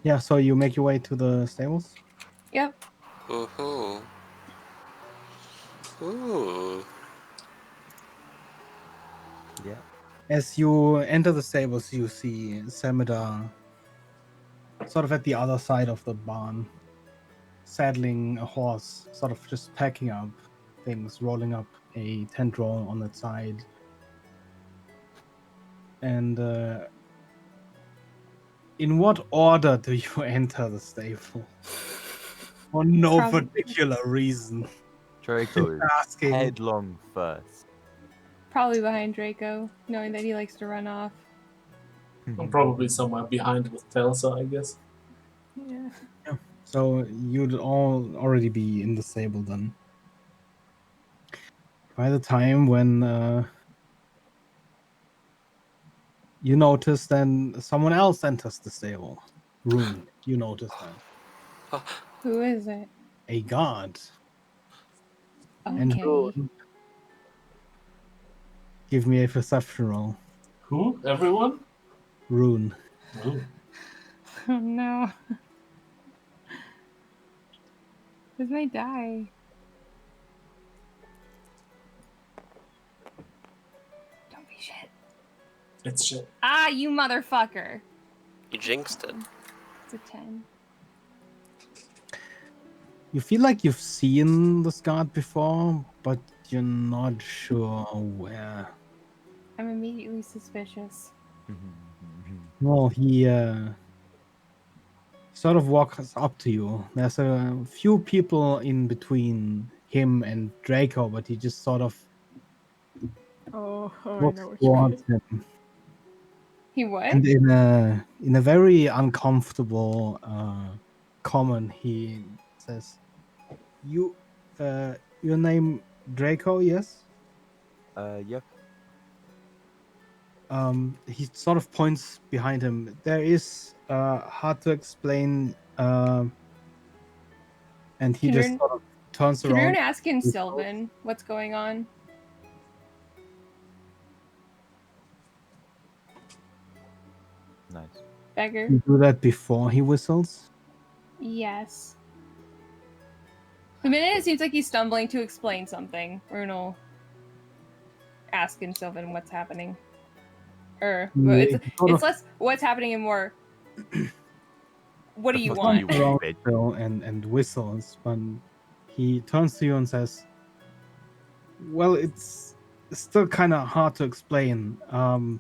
Yeah, so you make your way to the stables? Yep. Ooh. Ooh. Yeah. As you enter the stables, you see Samida sort of at the other side of the barn, saddling a horse, sort of just packing up things, rolling up a tent roll on its side. And in what order do you enter the stable? For no particular reason. Draco is Asking. headlong first. Probably behind Draco, knowing that he likes to run off. I'm probably somewhere behind with Telsa, I guess. Yeah. So you'd all already be in the stable then. By the time when you notice then someone else enters the stable. Rune, you notice that. Who is it? A guard. And Okay. Rune, give me a perception roll. Who? Everyone? Rune. Oh. Oh no. This might die. Don't be shit. It's shit. Ah, you motherfucker. You jinxed it. It's a 10. You feel like you've seen this guard before, but you're not sure where. I'm immediately suspicious. Well, he sort of walks up to you. There's a few people in between him and Draco, but he just sort of Oh, I walks know what you towards mean. him. He what? And in a very uncomfortable comment, he says, "You, your name Draco, yes?" Yep. He sort of points behind him. There is hard to explain, and he Can just Rune- sort of turns Can around. Rune ask in Sylvan what's going on? Nice. Beggar? You do that before he whistles. Yes. The minute it seems like he's stumbling to explain something, Rune will ask in Sylvan what's happening. It's less what's happening and more what do you want? And whistles, but he turns to you and says, "Well, it's still kind of hard to explain. I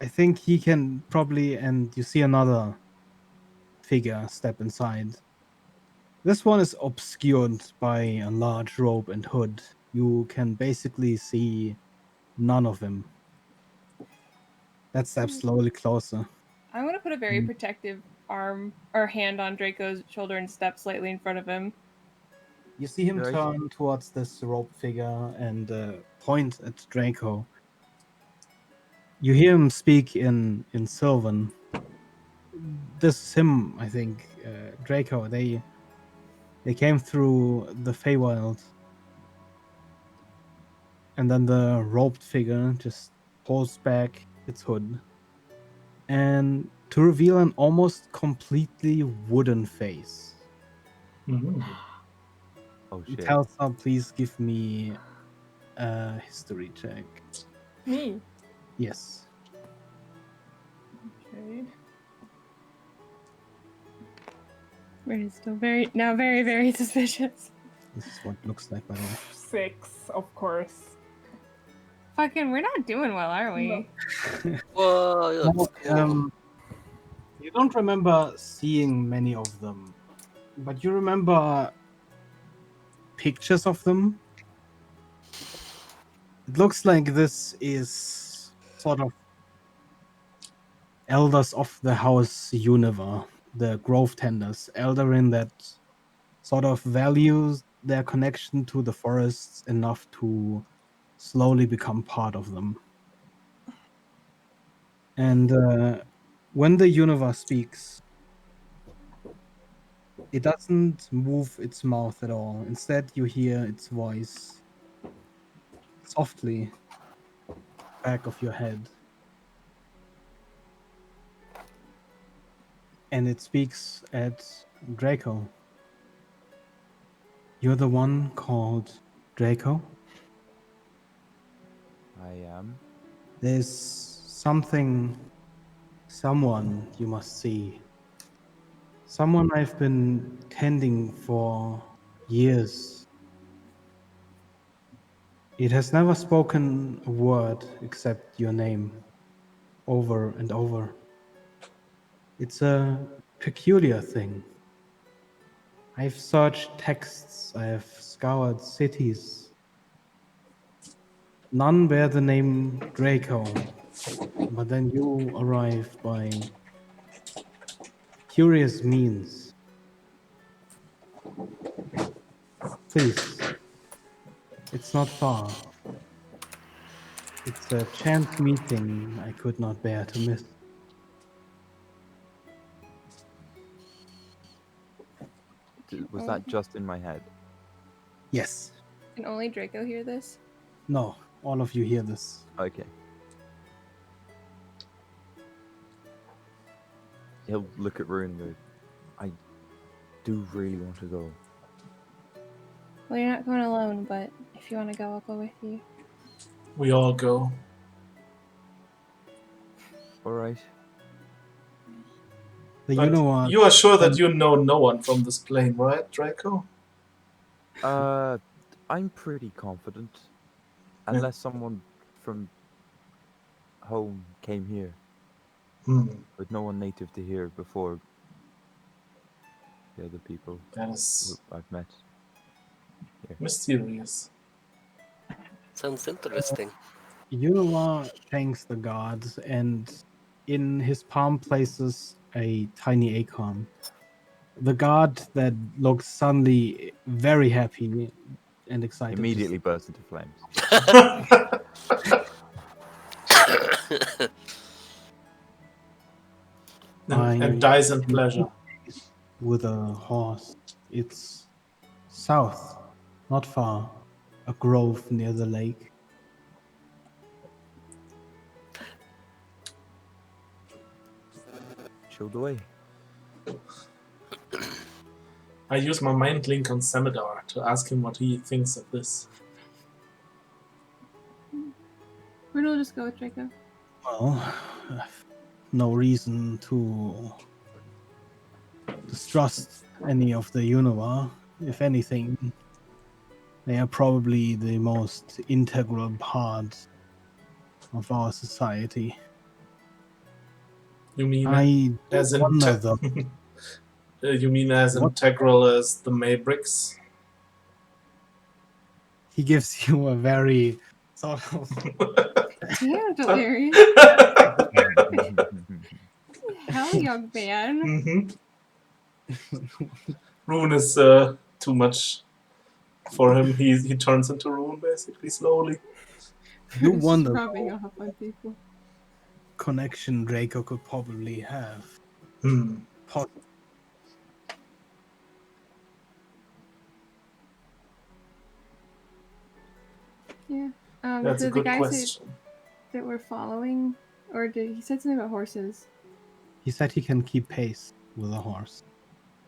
think he can probably." And you see another figure step inside. This one is obscured by a large robe and hood. You can basically see none of him. That steps slowly closer. I'm gonna put a very protective arm or hand on Draco's shoulder and step slightly in front of him. You see him turn towards this rope figure and point at Draco. You hear him speak in Sylvan. This is him, I think. Draco. They came through the Feywild, and then the roped figure just pulls back its hood, and to reveal an almost completely wooden face. Oh shit. Telsa, please give me a history check. Me? Yes. Okay. We're still very, very suspicious. This is what it looks like, by the way. 6, of course. Fucking, we're not doing well, are we? Whoa, You don't remember seeing many of them, but you remember pictures of them. It looks like this is sort of elders of the house Univer, the grove tenders, elderin that sort of values their connection to the forests enough to slowly become part of them. And when the universe speaks, it doesn't move its mouth at all. Instead, you hear its voice softly back of your head. and it speaks at Draco. You're the one called Draco? I am. There's someone you must see. Someone I've been tending for years. It has never spoken a word except your name over and over. It's a peculiar thing. I've searched texts, I have scoured cities. None bear the name Draco, but then you arrive by curious means. Please, it's not far. It's a chance meeting I could not bear to miss. Was that just in my head? Yes. Can only Draco hear this? No, all of you hear this. Okay. He'll look at Rune and go, I do really want to go. Well, you're not going alone, but if you want to go, I'll go with you. We all go. Alright. But But you know what? you are sure that you know no one from this plane, right, Draco? I'm pretty confident. Yeah. Unless someone from home came here. With no one native to here before the other people That is I've met. mysterious. Sounds interesting. Yunova thanks the gods, and in his palm places a tiny acorn. The god that looks suddenly very happy and excited. to Immediately burst into flames. And dies in pleasure. With a horse. It's south, not far. A grove near the lake. Show the way. I use my mind link on Samadar to ask him what he thinks of this. We'll just go with Draco. Well, no reason to distrust any of the Unova. If anything, they are probably the most integral part of our society. You mean I as wonder though, you mean as What? integral as the Mavericks? he gives you a very sort of Damn, Delirious. Hell, young man. Rune is too much for him. He turns into Rune basically slowly. you Just wonder rubbing though, off on people. connection Draco could probably have. Yeah. That's so a the good guys question. that we're following, or did he said something about horses? He said he can keep pace with a horse.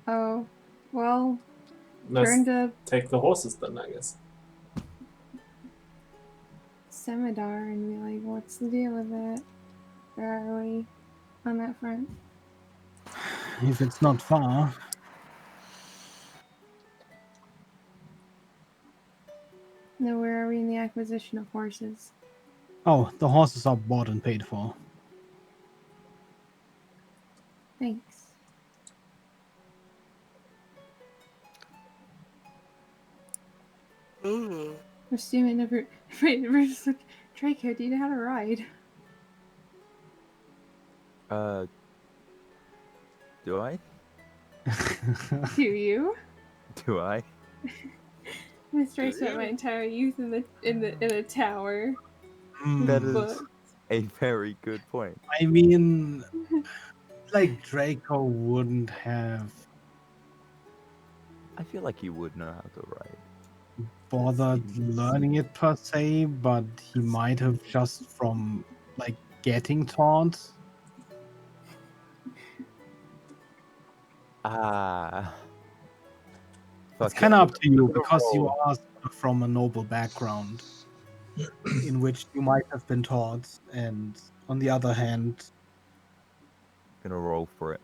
Oh, well, Let's turn to take the horses then, I guess. Samadar and be like, what's the deal with that? Where are we on that front? If it's not far, Now, where are we in the acquisition of horses? oh, the horses are bought and paid for. Thanks. Mm. We're assuming never. Wait, we're just like, Draco, do you know how to ride? Do I? Do you? Do I? I spent my entire youth in a tower. That But is a very good point. I mean, like Draco wouldn't have I feel like he would know how to ride. bothered seems- learning it per se, but he might have just from like getting taught. Ah. It's Fuck kind it. of up to you We're gonna because you roll. are sort of from a noble background in which you might have been taught, and on the other hand, Gonna roll for it.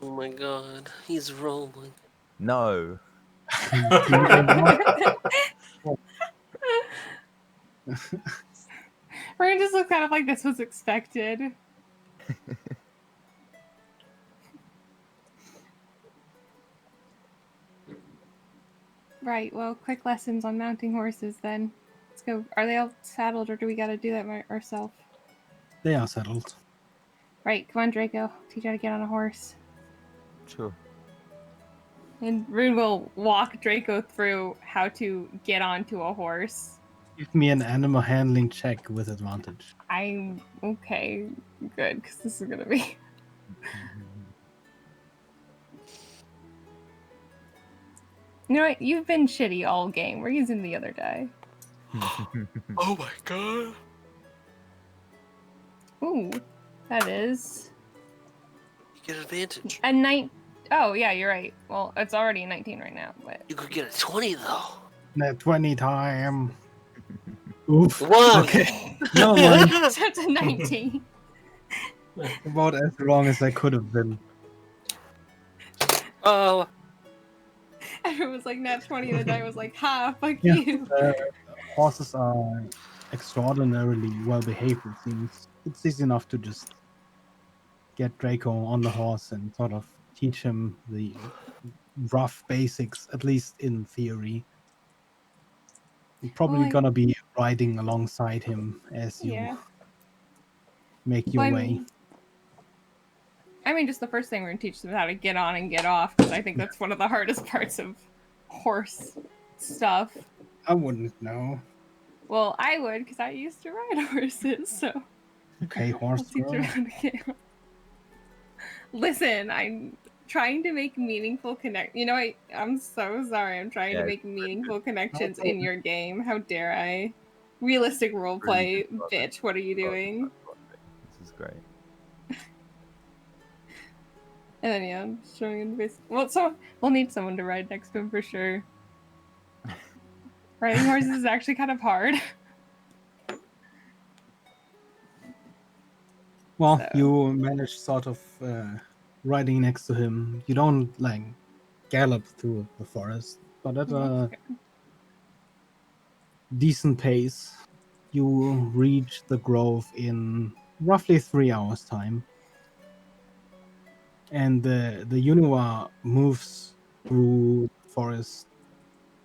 Oh my god, he's rolling. No. you may not. Ryan just looks kind of like this was expected. Right, well, quick lessons on mounting horses then. Let's go. Are they all saddled or do we gotta do that ourselves? They are settled. Right, come on, Draco. Teach you how to get on a horse. Sure. And Rune will walk Draco through how to get onto a horse. Give me an animal handling check with advantage. I'm okay, good, because this is gonna be. You know what? You've been shitty all game. We're using the other die. Oh my god. Ooh, that is You get advantage. a 9. Oh yeah, you're right. Well, it's already a 19 right now, but You could get a 20 though. Net 20 time. Oof. Whoa! Okay. Never mind. so it's a 19. About as wrong as I could have been. Oh, Everyone was like nat 20 and the die was like, ha, fuck Yeah. you. Horses are extraordinarily well behaved, it seems. It's easy enough to just get Draco on the horse and sort of teach him the rough basics, at least in theory. You're probably Well, gonna be riding alongside him as you yeah. make your Well, way. I mean, just the first thing we're gonna teach them how to get on and get off, because I think that's one of the hardest parts of horse stuff. I wouldn't know. Well, I would, because I used to ride horses, so Okay, I'll horse teach them girl. how to get on. Listen, I'm trying to make meaningful You know, I'm so sorry. I'm trying to Yeah, make meaningful connections okay. in your game. How dare I? Realistic roleplay, Really good bitch. What are you doing? This is great. And then yeah, I'm showing him the face. Well, so we'll need someone to ride next to him for sure. Riding horses is actually kind of hard. Well, So. you manage sort of riding next to him. You don't like gallop through the forest, but at a decent pace, you reach the grove in roughly 3 hours' time. And the Unua moves through the forest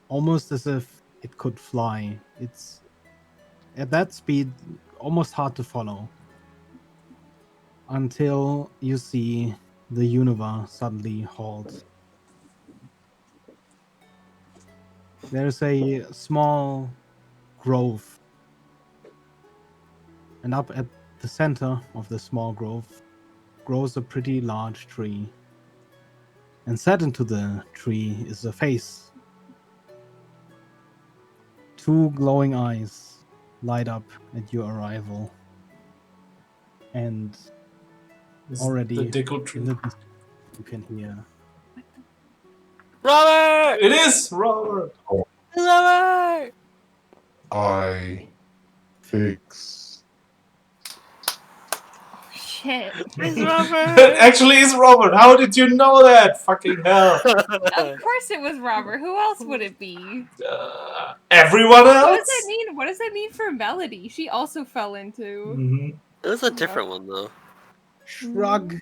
almost as if it could fly. It's at that speed almost hard to follow until you see the Unova suddenly halt. There's a small grove, and up at the center of the small grove grows a pretty large tree. And set into the tree is a face. Two glowing eyes light up at your arrival. And This is already the Deco in tree. the distance you can hear Robert! It is Robert. Robert! I fix. Shit. It's Robert! It actually is Robert. How did you know that? Fucking hell. Of course it was Robert. Who else would it be? Everyone What does else? that mean? What does that mean for Melody? She also fell into. Hmm. It was a different one though. shrug.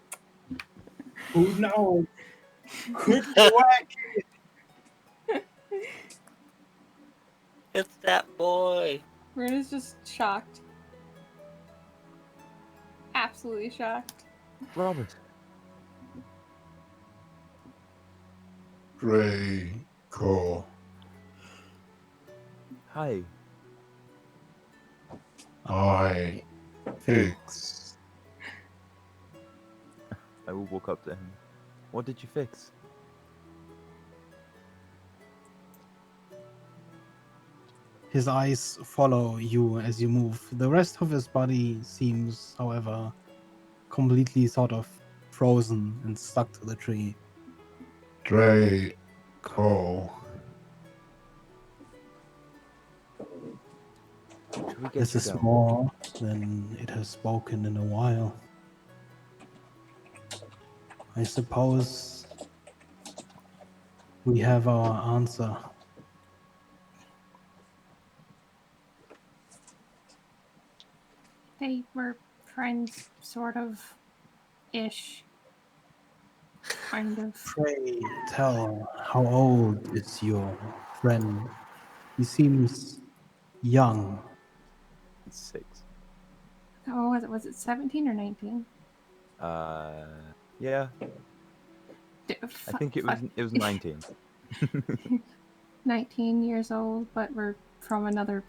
Who knows? Could be wacky. It's that boy. Rune is just shocked. Absolutely shocked. Robert. Draco. Hi. I fix. I will walk up to him. What did you fix? His eyes follow you as you move. The rest of his body seems, however, completely sort of frozen and stuck to the tree. Draco. Should we get This you is down? more than it has spoken in a while. I suppose we have our answer. They were friends, sort of, ish, kind of. Pray tell, how old is your friend? He seems young. 6. Oh, was it 17 or 19? Yeah, I think it was 19. 19 years old, but we're from another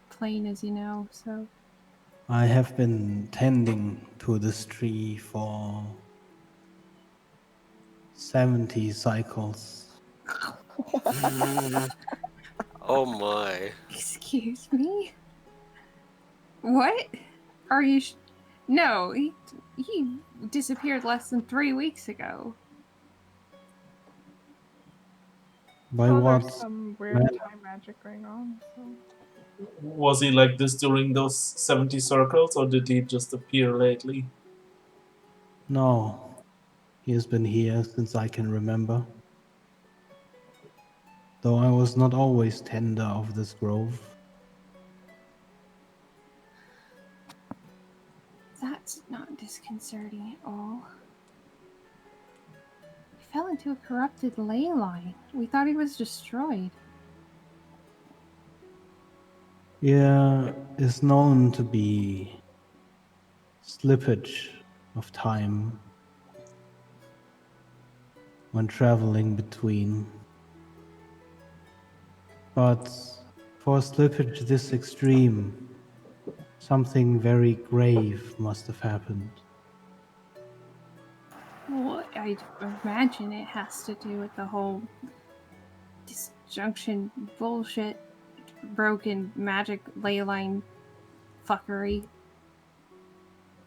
plane, as you know, so. I have been tending to this tree for 70 cycles. Oh my. Excuse me? What? Are you No, he disappeared less than 3 weeks ago. By Well, what? there's some weird manner? time magic going on, so. Was he like this during those 70 circles, or did he just appear lately? No, he has been here since I can remember. Though I was not always tender of this grove. That's not disconcerting at all. He fell into a corrupted ley line. We thought he was destroyed. Here is known to be slippage of time when traveling between. But for a slippage this extreme, something very grave must have happened. Well, I imagine it has to do with the whole disjunction bullshit, broken magic ley line fuckery.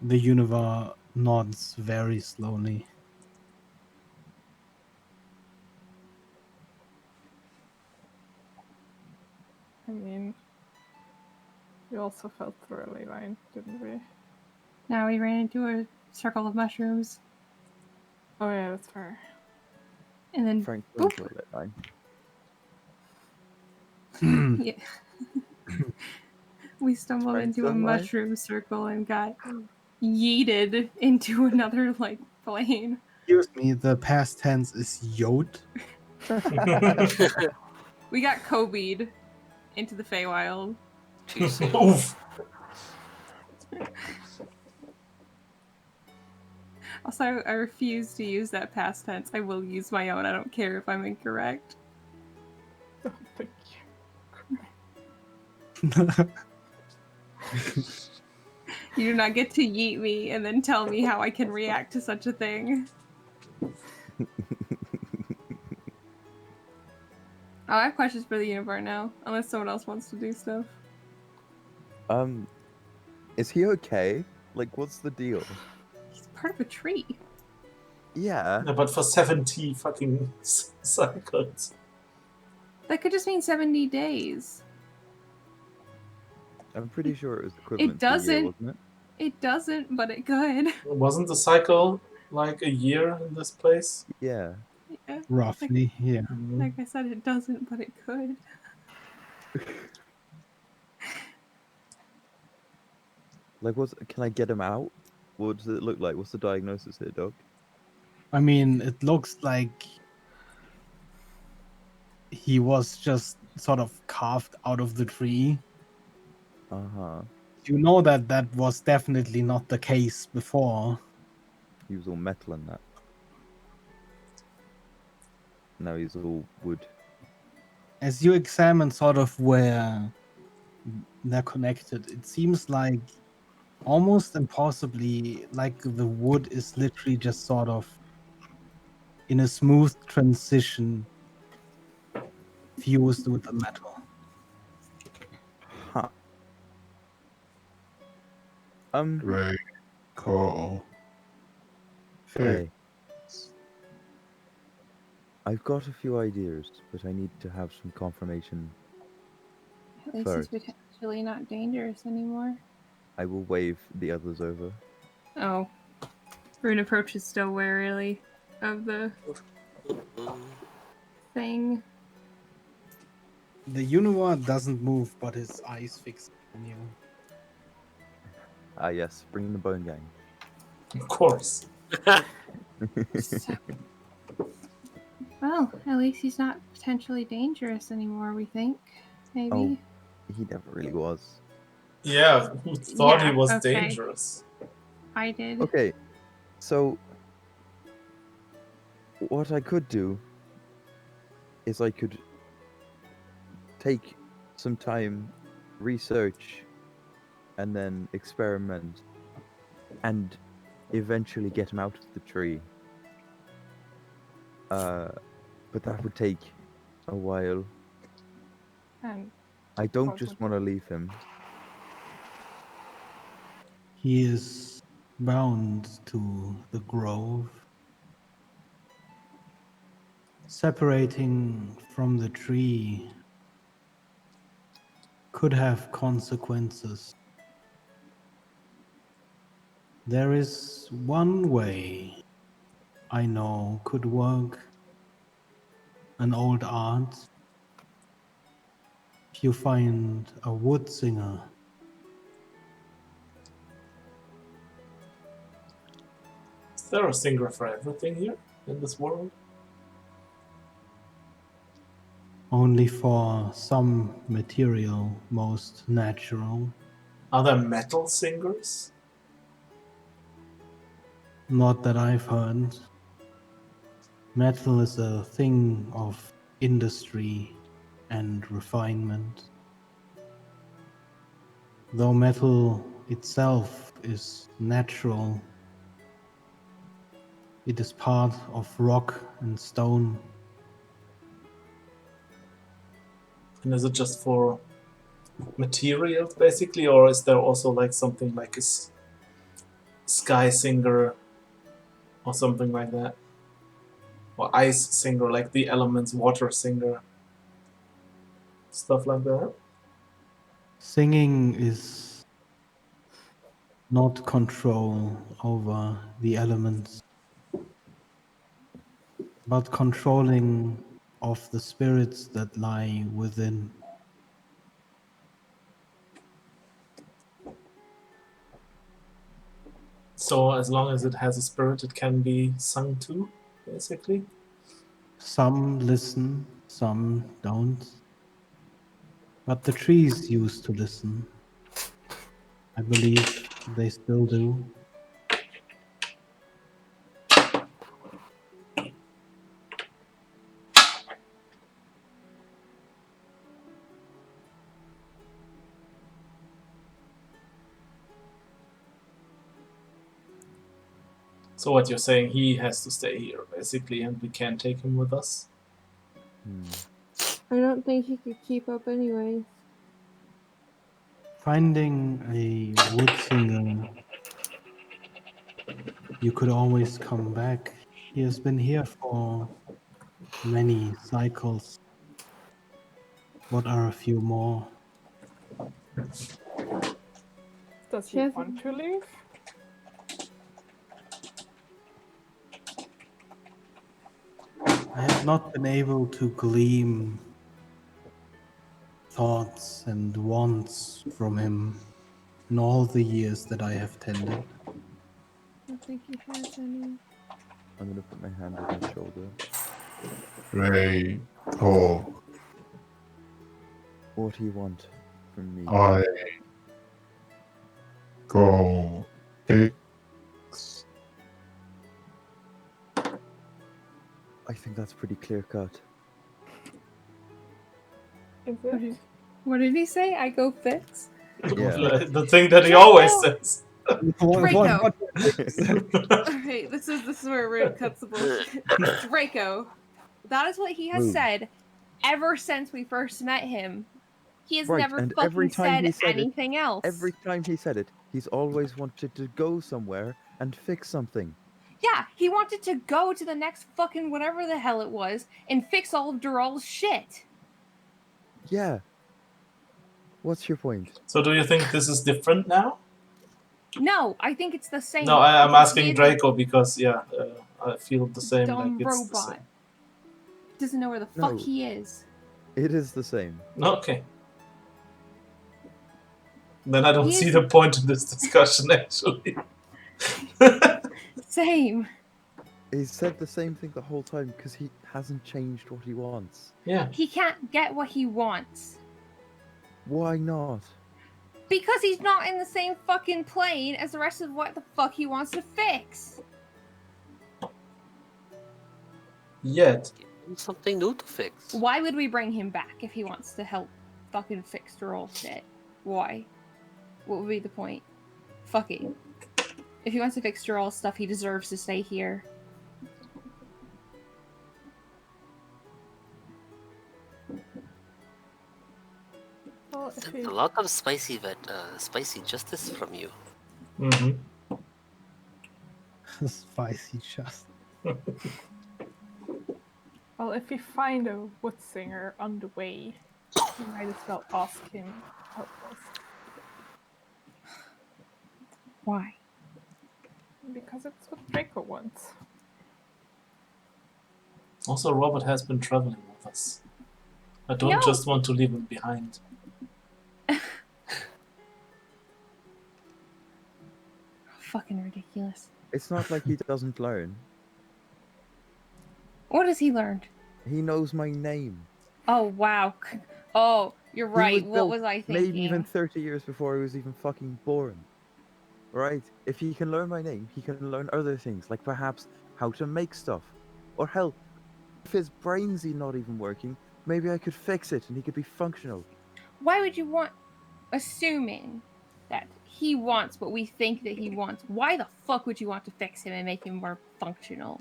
The universe nods very slowly. I mean, we also fell through a ley line, didn't we? Now we ran into a circle of mushrooms, Oh yeah, that's fair. and then Frank boop. that line. Yeah. We stumbled Frank's into a done line? mushroom circle and got yeeted into another like plane. Excuse me, the past tense is yod. We got Kobe'd into the Feywild. Too soon. Oof. Also, I refuse to use that past tense. I will use my own. I don't care if I'm incorrect. Don't think You do not get to yeet me and then tell me how I can react to such a thing. Oh, I have questions for the Univar now, unless someone else wants to do stuff. Is he okay? Like, what's the deal? He's part of a tree. Yeah. Yeah, but for 70 fucking cycles. That could just mean 70 days. I'm pretty sure it was equivalent It to a year, doesn't. wasn't it? It doesn't, but it could. Wasn't the cycle like a year in this place? Yeah. Yeah. Roughly, yeah. Like I said, it doesn't, but it could. Like, can I get him out? What does it look like? What's the diagnosis here, Doc? I mean, it looks like he was just sort of carved out of the tree. Uh-huh. You know that that was definitely not the case before. He was all metal and that. Now he's all wood. As you examine sort of where they're connected, it seems like almost impossibly like the wood is literally just sort of in a smooth transition fused with the metal. Huh. Draco. Hey. I've got a few ideas, but I need to have some confirmation. At least First. he's potentially not dangerous anymore. I will wave the others over. Oh. Rune approaches still warily of the thing. The Unova doesn't move, but his eyes fix on you. Ah, yes, bring the bone gang. Of course. So, well, at least he's not potentially dangerous anymore, we think. Maybe. Oh, he never really was. Yeah, who thought he Yeah, was okay. dangerous? I did. Okay, so what I could do is I could take some time, research, and then experiment, and eventually get him out of the tree. But that would take a while. And I don't just want to leave him. He is bound to the grove. Separating from the tree could have consequences. There is one way I know could work. An old art. If you find a wood singer, Is there a singer for everything here in this world? only for some material most natural, Are there metal singers? not that I've heard. Metal is a thing of industry and refinement. Though metal itself is natural, it is part of rock and stone. And is it just for materials, basically, or is there also like something like a sky singer or something like that? Or ice singer, like the elements, water singer, stuff like that? Singing is not control over the elements, but controlling of the spirits that lie within. So as long as it has a spirit, it can be sung to, basically. Some listen, some don't. But the trees used to listen. I believe they still do. So what you're saying, he has to stay here, basically, and we can't take him with us? I don't think he could keep up anyway. Finding a wood singer, you could always come back. He has been here for many cycles. What are a few more? does She he hasn't- want to leave? I have not been able to glean thoughts and wants from him in all the years that I have tended. I don't think he has any. I'm gonna put my hand on his shoulder. They talk. What do you want from me? I go fix. I think that's pretty clear cut. Is it? What did he say? I go fix? Yeah. The thing that he always says. Draco. Alright, this is where Rune cuts the bullshit. Draco. That is what he has Rune. said ever since we first met him. He has Right, never and fucking every time he said said it, anything else. Every time he said it, he's always wanted to go somewhere and fix something. Yeah, he wanted to go to the next fucking whatever the hell it was and fix all of Dural's shit. Yeah. What's your point? So do you think this is different now? No, I think it's the same. No, I'm because he asking is Draco because I feel the a same. dumb Like it's the robot. same. Doesn't know where the No. fuck he is. It is the same. Okay. Then I don't He see is- the point in this discussion actually. Same. He said the same thing the whole time because he hasn't changed what he wants. Yeah. He can't get what he wants. Why not? Because he's not in the same fucking plane as the rest of what the fuck he wants to fix. Yet. Something new to fix. Why would we bring him back if he wants to help fucking fix Dural shit? Why? What would be the point? Fuck it. If he wants to fix Dural's stuff, he deserves to stay here. Well, if A he, lot of spicy justice from you. Mm-hmm. Spicy chest. well, if we find a wood singer on the way, we might as well ask him to help us. Why? Because it's what Draco wants. Also, Robert has been traveling with us. I don't No. just want to leave him behind. Fucking ridiculous. It's not like he doesn't learn. What has he learned? He knows my name. Oh, wow. Oh, you're He right. was What built was I thinking? Maybe even 30 years before I was even fucking born. Right? If he can learn my name, he can learn other things, like perhaps how to make stuff. Or hell, if his brain's not even working, maybe I could fix it and he could be functional. Why would you want, assuming that he wants what we think that he wants, why the fuck would you want to fix him and make him more functional?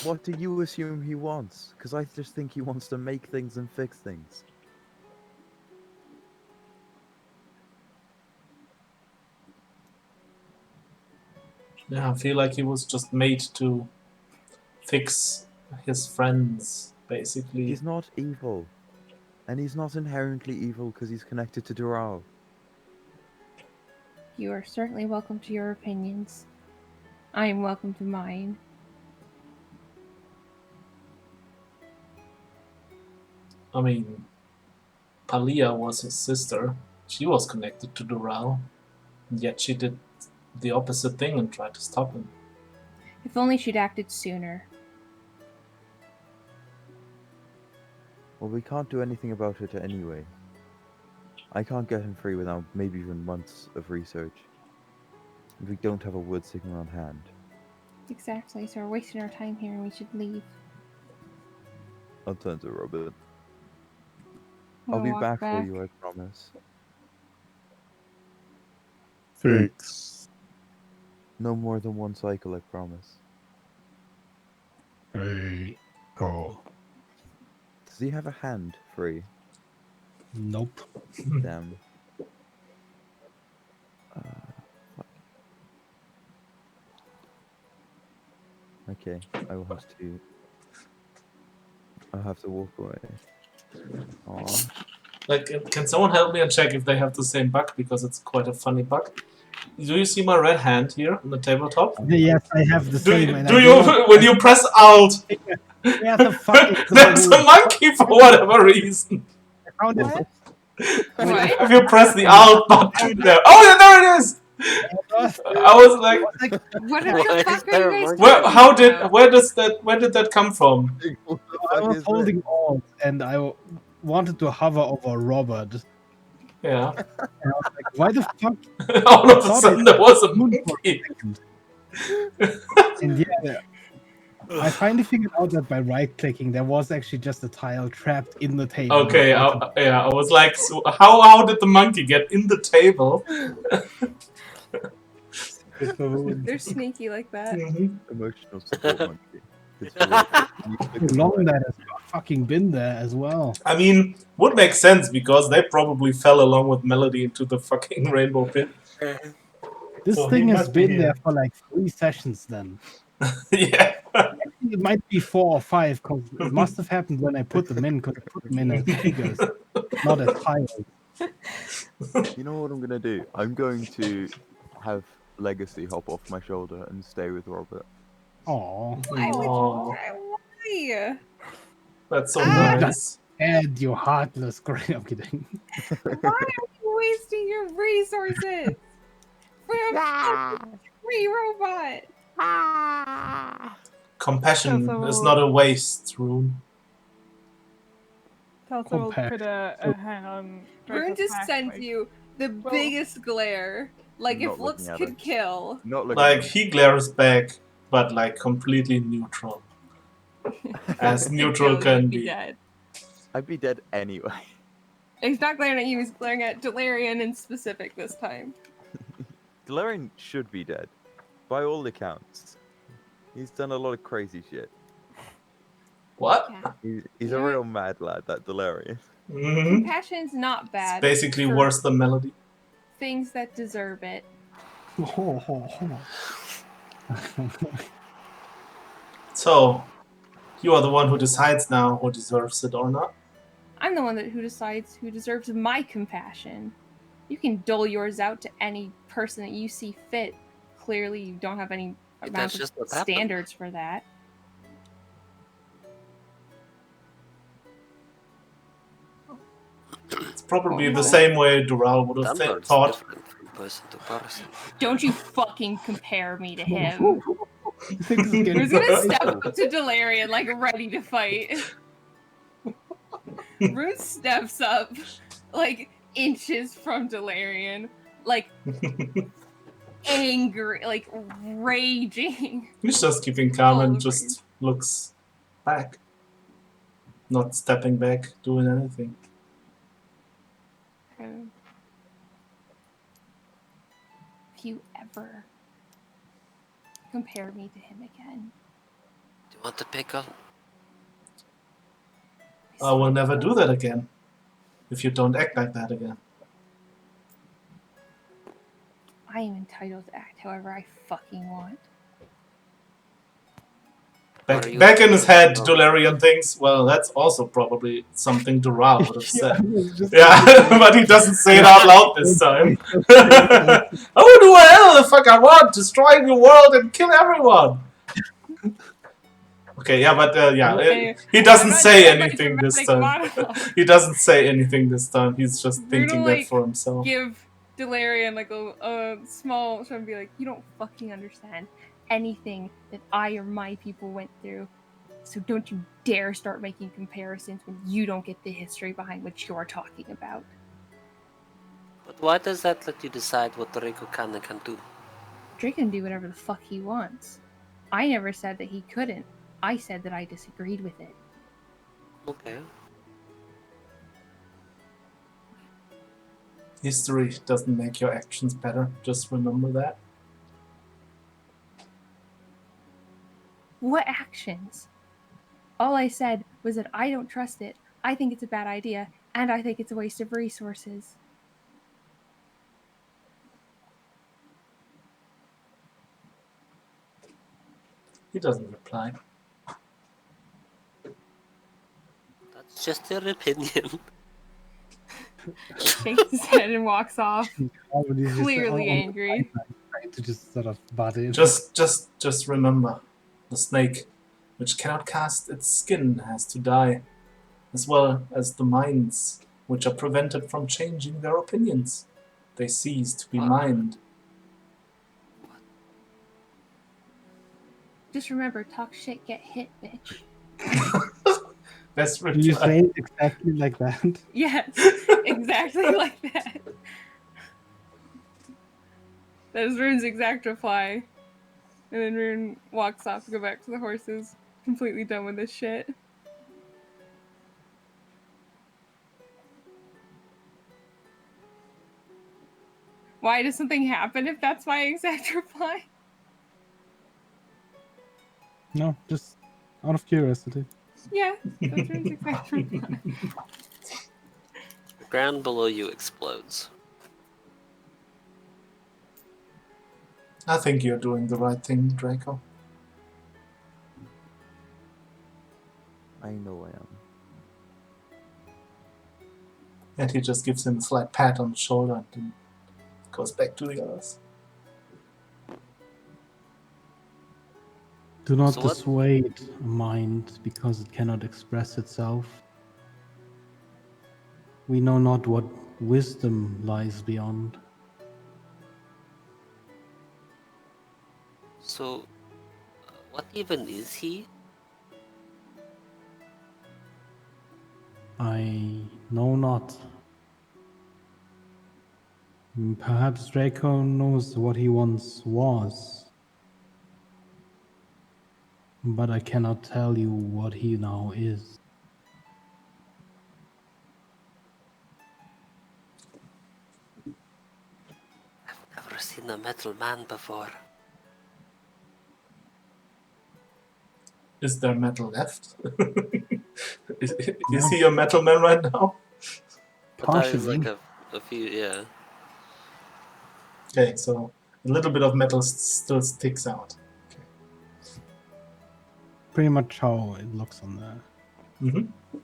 What do you assume he wants? Because I just think he wants to make things and fix things. Yeah, I feel like he was just made to fix his friends, basically. He's not evil. And he's not inherently evil because he's connected to Dural. You are certainly welcome to your opinions. I am welcome to mine. I mean, Palia was his sister. She was connected to Dural. Yet she did the opposite thing and tried to stop him. If only she'd acted sooner. Well, we can't do anything about it anyway. I can't get him free without maybe even months of research. And we don't have a wood singer on hand. Exactly, so we're wasting our time here and we should leave. I'll turn to Robert. Wanna I'll be walk back for you, I promise. Fix. No more than one cycle, I promise. Draco. Does he have a hand free? Nope. Damn. Fuck. Okay, I'll have to walk away. Aww. Like, can someone help me and check if they have the same bug? Because it's quite a funny bug. Do you see my red hand here on the tabletop? Yes, I have the same. and I Do don't you, know- when you press Alt, Yeah, the fuck is there's a monkey for whatever reason. I found it. What? What? If you press the Alt button there. Oh, yeah, there it is! I was like, What Why the is fuck there are a you guys monkey? talking about? where did that come from? I was holding Alt and I wanted to hover over Robert. Yeah. And I was like, why the fuck? All of a Thought sudden it- there was a Moon for a monkey. second. And yeah, I finally figured out that by right-clicking, there was actually just a tile trapped in the table. Okay, I was like, so how did the monkey get in the table? They're sneaky like that. Emotional support monkey. It's How long that has fucking been there as well. I mean, would make sense because they probably fell along with Melody into the fucking rainbow pit. This So he thing has must be been there here. for like 3 sessions then. Yeah. It might be 4 or 5 because it must have happened when I put them in because I put them in as figures, not as tiles. You know what I'm gonna do? I'm going to have Legacy hop off my shoulder and stay with Robert. Aw. Why would Oh, why? that's so Ah! nice. Ed, you heartless great. I'm kidding. Why are you wasting your resources for a fucking tree robot? Compassion is So- not a waste, Rune. Telsa will Compare. put a hand on Rune Draco's just back, sends like, you the well- biggest glare. Like Not if looking looks at could it. kill. Not looking Like at he glares back, but like completely neutral, as If neutral killed, can you'd be. dead. I'd be dead anyway. He's not glaring at you, he's glaring at Delarian in specific this time. Galarian should be dead, by all accounts. He's done a lot of crazy shit. What? Yeah. He's You a know real mad lad, that Delarian. Mhm. Compassion's not It's bad. basically for worse than Melody. Things that deserve it. So, you are the one who decides now who deserves it or not. I'm the one who decides who deserves my compassion. You can dole yours out to any person that you see fit. Clearly, you don't have any That's amount just of what happened. standards for that. It's probably Oh, the no. same way Dural would have Standards thought. different from person to person. Don't you fucking compare me to him. Things is getting Who's gonna step spicy. up to Delarian like ready to fight? Rune steps up like inches from Delarian, like angry, like raging. He's just keeping calm All and the just looks back. Not stepping back, doing anything. If you ever compare me to him again, Do you want to pickle? I will never do that again. If you don't act like that again. I am entitled to act however I fucking want. What are you- Back in his head, Oh. Dolarian thinks, well, that's also probably something Dural would have said. Just- Yeah, but he doesn't say it out loud this time. I will do whatever the fuck I want, destroy the world and kill everyone. Okay, yeah, but Okay, he doesn't I'm not say doing my anything this dramatic time. monologue. He doesn't say anything this time. He's just Bruno, thinking that like, for himself. Give Delarian like a small try and be like, you don't fucking understand anything that I or my people went through. So don't you dare start making comparisons when you don't get the history behind what you're talking about. But why does that let you decide what Rico can and can't do? Drake can do whatever the fuck he wants. I never said that he couldn't. I said that I disagreed with it. Okay. History doesn't make your actions better. Just remember that. What actions? All I said was that I don't trust it. I think it's a bad idea, and I think it's a waste of resources. He doesn't reply. That's just your opinion. Shakes his head and walks off, Everybody's just, clearly on the angry. sideline, trying to just sort of butt in. Just remember, the snake, which cannot cast its skin, has to die, as well as the minds, which are prevented from changing their opinions. They cease to be What? mined. Just remember, talk shit, get hit, bitch. Best Do you reply. say it exactly like that? Yes, exactly like that. That is Rune's exact reply. And then Rune walks off to go back to the horses, completely done with this shit. Why does something happen if that's my exact reply? No, just out of curiosity. Yeah, that's Rune's exact reply. The ground below you explodes. I think you're doing the right thing, Draco. I know I am. And he just gives him a slight pat on the shoulder and then goes back to the others. Do not So what- dissuade a mind because it cannot express itself. We know not what wisdom lies beyond. So, what even is he? I know not. Perhaps Draco knows what he once was, but I cannot tell you what he now is. Never seen a metal man before. Is there metal left? is he a metal man right now? But that is like Partially. a few, yeah. Okay, so a little bit of metal still sticks out. Pretty much how it looks on there. Mm-hmm.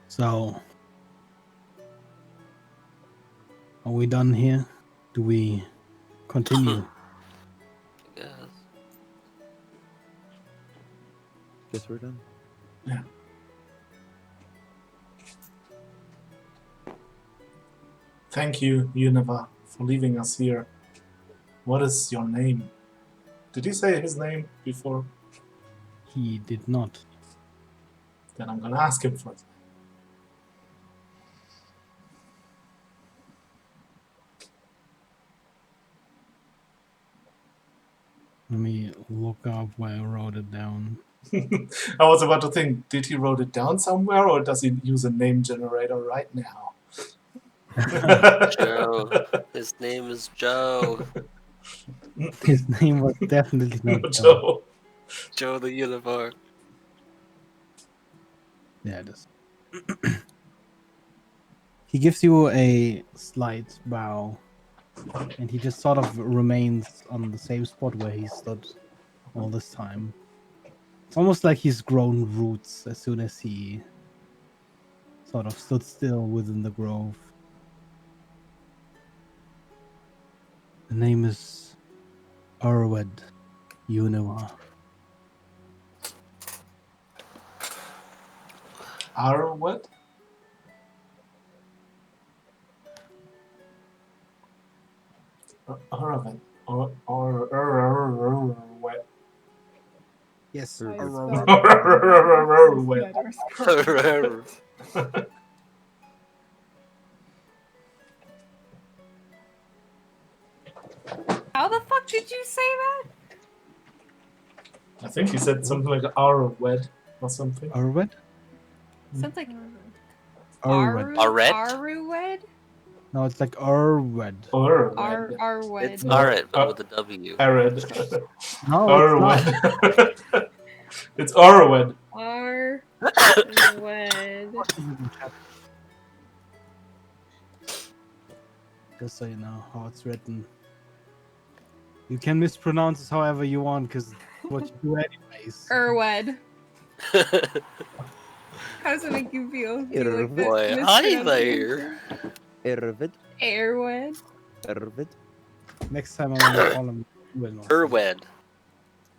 So, are we done here? Do we continue? I guess. Guess we're done. Thank you, Unova, for leaving us here. What is your name? Did he say his name before? He did not. Then I'm gonna ask him for it. Let me look up where I wrote it down. I was about to think, did he wrote it down somewhere or does he use a name generator right now? Joe. His name is Joe. His name was definitely not Joe. Joe. Joe the Univar. Yeah, it is. He gives you a slight bow, and he just sort of remains on the same spot where he stood all this time. It's almost like he's grown roots as soon as he sort of stood still within the grove. The name is Arwed Uniwa. What? Aravan. What? Yes, I Arwed. spelled letters correctly. How the fuck did you say that? I think he said something like Arwed or something. Arwed? Sounds like Arwed. Arret? Aruwed? No, it's like Arwed. Arwed. Arwed. It's Aret, but with a W. Arid. No, it's not. Arwed. It's Arwed. Arwed. Just so you know how it's written. You can mispronounce it however you want, because what you do anyways. Erwed. How does it make you feel? Do you like the Boy, hi mispronunciation? there. Ervid. Erwed. Ervid. Next time I'm gonna call him Will. Erwed.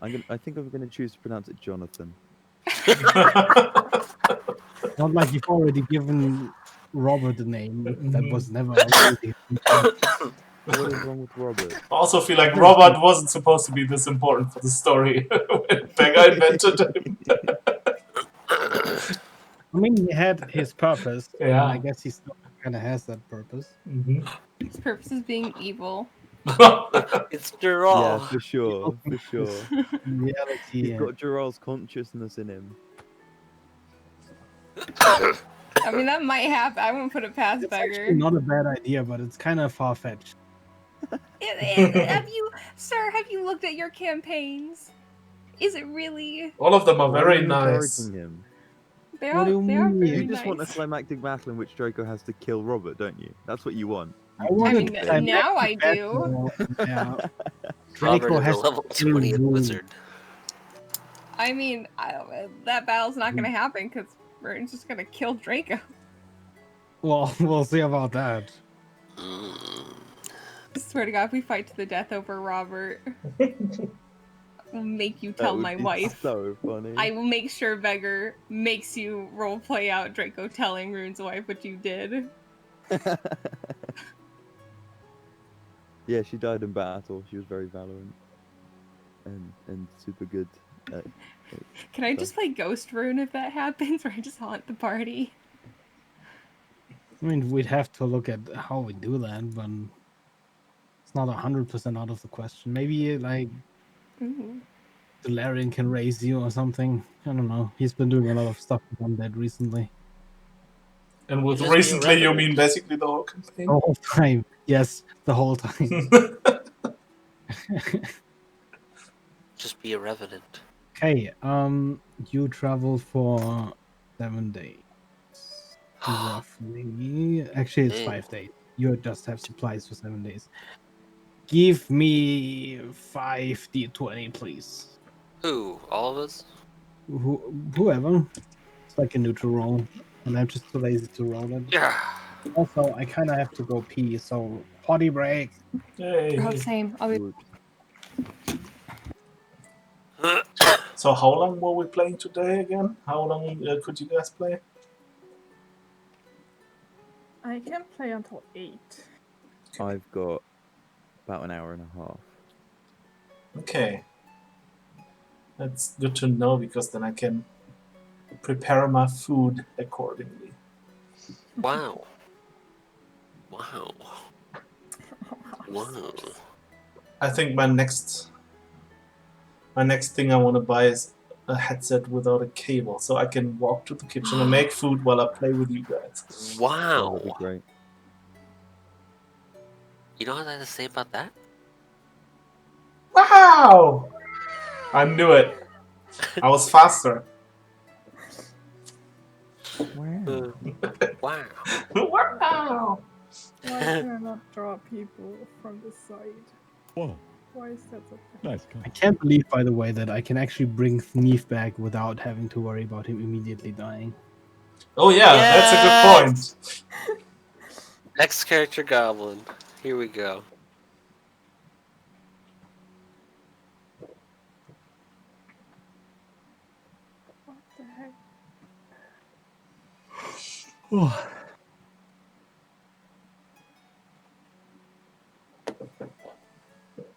I think I'm gonna choose to pronounce it Jonathan. Not like you've already given Robert a name that was never already. What is wrong with Robert? I also feel like Robert wasn't supposed to be this important for the story when Beggar invented him. I mean, he had his purpose. Yeah. And I guess he still kind of has that purpose. His purpose is being evil. It's Gerald. Yeah, for sure, for sure. In reality, He's got Gerald's consciousness in him. I mean, that might happen. I wouldn't put it past It's Beggar. actually not a bad idea, but it's kind of far fetched. Have you, sir? Have you looked at your campaigns? Is it really? All of them are Why are very you nice. encouraging him? They What are. do you They are mean? very You just want a nice. climactic battle in which Draco has to kill Robert, don't you? That's what you want. I wanted mean, climactic now I do. battle. Yeah. Robert Draco is a has level to kill 20th Rune. wizard. I mean, that battle's not gonna happen because we're just gonna kill Draco. Well, we'll see about that. Mm. I swear to God, if we fight to the death over Robert, I'll make you That tell would my be wife. so funny. I will make sure Beggar makes you roleplay out Draco telling Rune's wife what you did. Yeah, she died in battle. She was very valiant and super good. Can I just play Ghost Rune if that happens, or I just haunt the party? I mean, we'd have to look at how we do that, but it's not 100% out of the question. Maybe like Ooh. Delarian can raise you or something. I don't know. He's been doing a lot of stuff with Undead recently. And with Just be a recently, you revenant. mean basically the whole campaign? The whole time. Yes, the whole time. Just be a revenant. Okay, you travel for 7 days. Roughly. Actually, it's Dang. 5 days. You just have supplies for 7 days. Give me 5d20, please. Who? All of us? Whoever. It's like a neutral roll, and I'm just too lazy to roll it. Yeah. Also, I kind of have to go pee, so potty break. Yay. Oh, same. I'll be Good. So how long were we playing today again? How long could you guys play? I can play until 8. I've got about an hour and a half. Okay. That's good to know because then I can prepare my food accordingly. Wow. Wow. Wow. I think my next thing I want to buy is a headset without a cable, so I can walk to the kitchen and make food while I play with you guys. Oh, Wow. that'd be great. You know what I have to say about that? Wow! I knew it. I was faster. Wow. Wow. Wow! Why can I not draw people from the side? Whoa, Why is that such a... nice. I can't believe, by the way, that I can actually bring Thneef back without having to worry about him immediately dying. Oh yeah, that's a good point. Next character goblin. Here we go. What the heck?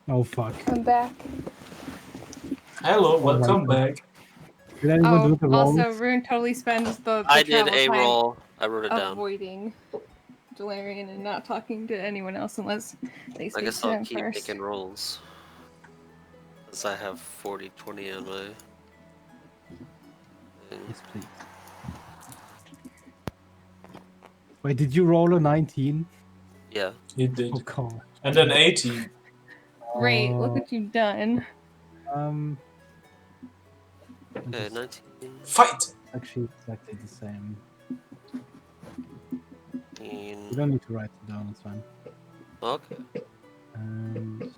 Oh fuck. I'm back. Hello, Oh my welcome God. back. Did anyone do the rolls? Also, Rune totally spends the I did travel a time roll. I wrote it down. avoiding Delarian and not talking to anyone else unless they I speak guess to I'll him keep first. making rolls. Since I have 40-20 on my thing. Yes, please. Wait, did you roll a 19? Yeah. He did. Oh god. And then 18. Great, look what you've done. I'm Okay, just 19. Fight! actually exactly the same. 19. You don't need to write it down, it's fine. Okay. And